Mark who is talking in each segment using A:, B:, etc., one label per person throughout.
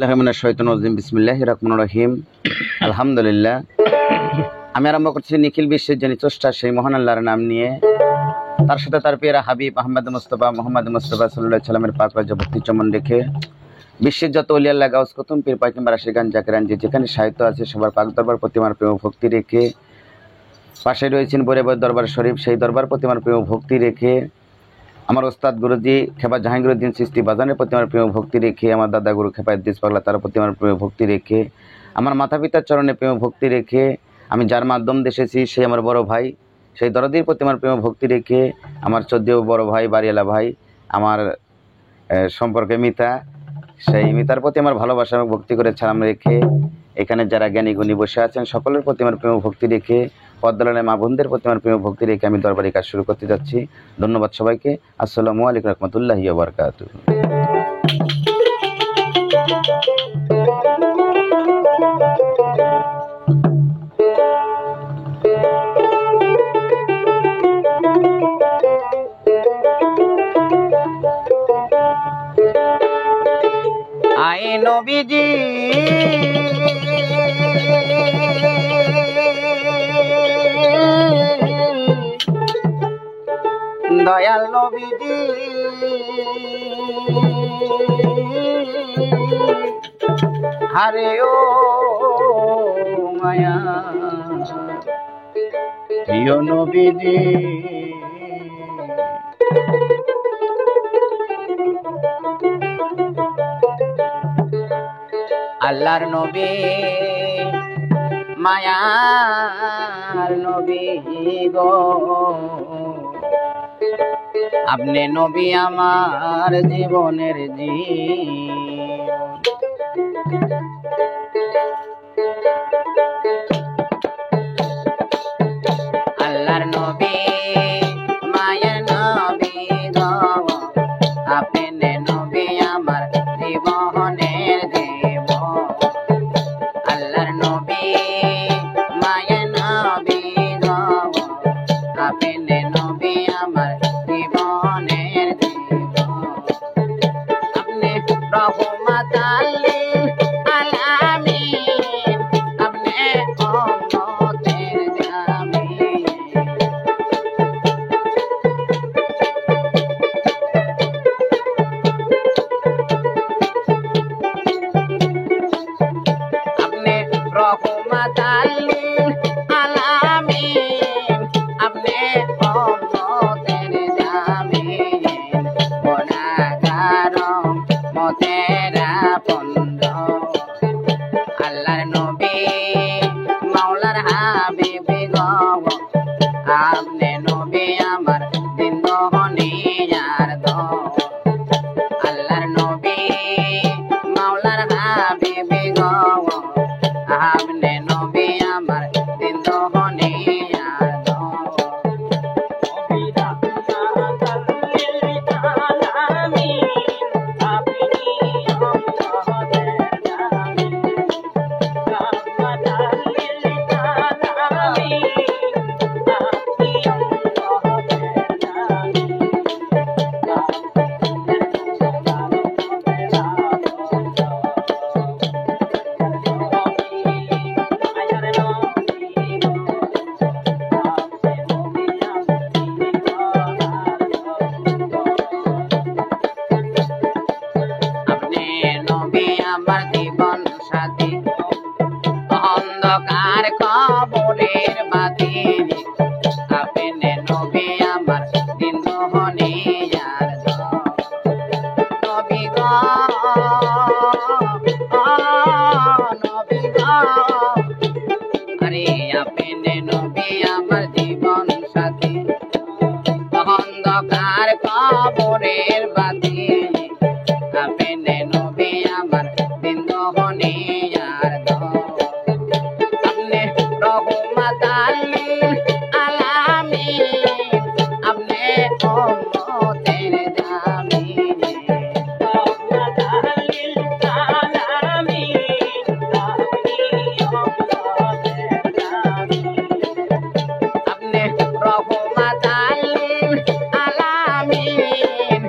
A: বিসমিল্লাহির রহমানির রহিম। আলহামদুলিল্লাহ। আমি আরম্ভ করছি নিখিল বিশ্বের যিনি স্রষ্টা সেই মহান আল্লাহর নাম নিয়ে, তার সাথে তার পেয়ারা হাবিব মোহাম্মদ মুস্তাফা সাল্লাল্লাহু আলাইহি সাল্লামের পাক রাজ্য ভক্তি চমন রেখে বিশ্বের যত ওলি আল্লাহ গাউস কুতুম পীর পাইকিম্বার আশিকান জাকিরান যেখানে সাহিত্য আছে সবার পাক দরবার প্রতিমার প্রেম ভক্তি রেখে, পাশে রয়েছেন বরে দরবার শরীফ, সেই দরবার প্রতিমার প্রেম ভক্তি রেখে আমার ওস্তাদ গুরুজি খেপা জাহাঙ্গীরউদ্দিন চিশতি বাজানের প্রতি আমার প্রেম ভক্তি রেখে, আমার দাদা গুরু খেপা ইদ্রিস পাগলা তার প্রতি আমার প্রেম ভক্তি রেখে, আমার মাতা পিতার চরণে প্রেম ভক্তি রেখে, আমি যার মাধ্যম এসেছি সেই আমার বড় ভাই, সেই দরদির প্রতি আমার প্রেম ভক্তি রেখে, আমার চোদ্দেও বড় ভাই বাড়িয়ালা ভাই, আমার সম্পর্কে মিতা, সেই মিতার প্রতি আমার ভালোবাসা এবং ভক্তি করে সালাম রেখে, এখানে যারা জ্ঞানী গুণী বসে আছেন সকলের প্রতি আমার প্রেম ভক্তি রেখে, পদ্মলালের মা বোনদের প্রতি আমার প্রেম ভক্তি রেখে আমি দরবারি কাজ শুরু করতে যাচ্ছি। ধন্যবাদ সবাইকে। আসসালামু আলাইকুম রহমতুল্লাহি ওয়া বারাকাতুহু। আয় নবীজি দয়াল নবীজি হারে ও মায়া প্রিয় নবীজি আল্লাহর নবী মায়ার নবী গো, আপনি নবী আমার জীবনের আল্লাহর নবী মায়ার নবী গো, আপনি নবী আমার জীবনের আল্লাহর নবী মায়ার নবী গো, আপনি নবী আমার জীবনের আপনি রহমাতাল লিল আলামিন, আপনি উম্মতের জামিন, আপনি রহমাতাল লিল আলামিন, আপনি উম্মতের জামিন, গুনাহগার উম্মতের আপনজন। আল্লাহর নবী মাওলার হাবিব গো, আপনি নবী আমার জিন্দগনি আর দো। আল্লাহর নবী মাওলার হাবিব গো, আপনি নবী আমার জিন্দগনি আর দো। আমার জীবন সাথী অন্ধকার কবরের বাতি, আপনি নবী আমার জিন্দগনি আর দো। নবী গো নবী গো, আরে আপনি নবী আমার জীবন সাথী অন্ধকার কবরের বাতি, আপনি নবী আমার জিন্দগনি আর দো। আপনি রহমাতাল লিল আলামিন, আপনি উম্মতের জামিন, রহমাতাল লিল আলামিন, আপনি উম্মতের জামিন, আপনি রহমাতাল লিল আলামিন,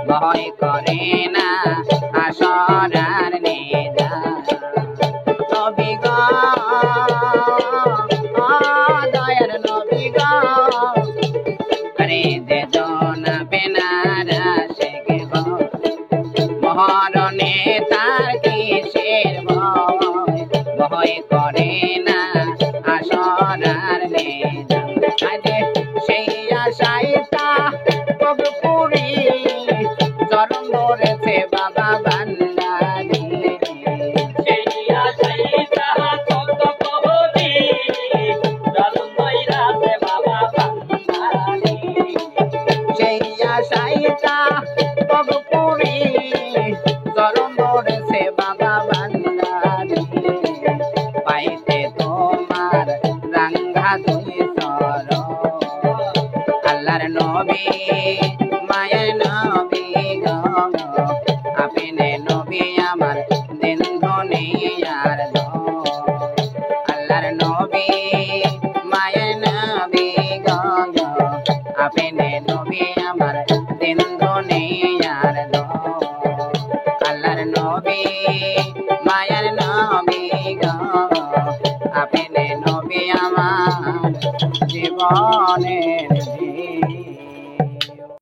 A: ভয় করে না আসরার নিদান নবী গো দয়ার নবী গো করে দে জনা বেনারা শেখে গো মরণে তার কিসের ভয় ভয় করে না আসরার নিদান আজে সেই আশায় তা পুরি চরণ ধরেছে বাবা বান্দারি সেই আশায় তা পুরি চরণ ধরেছে বাবা বান্দারি সেই আশায় তা পুরি চরণ ধরেছে বাবা বান্দারি পাইতে তোমার রাঙ্গা দুই সর আল্লাহর নবী মায়ের নবী গো আপনি নবী আমার দিন দুনিয়ার দো আল্লাহর নবী মায়ের নবী গো আপনি নবী আমার দিন দুনিয়ার দো আল্লাহর নবী মায়ের নবী গো আপনি নবী আমার জীবনের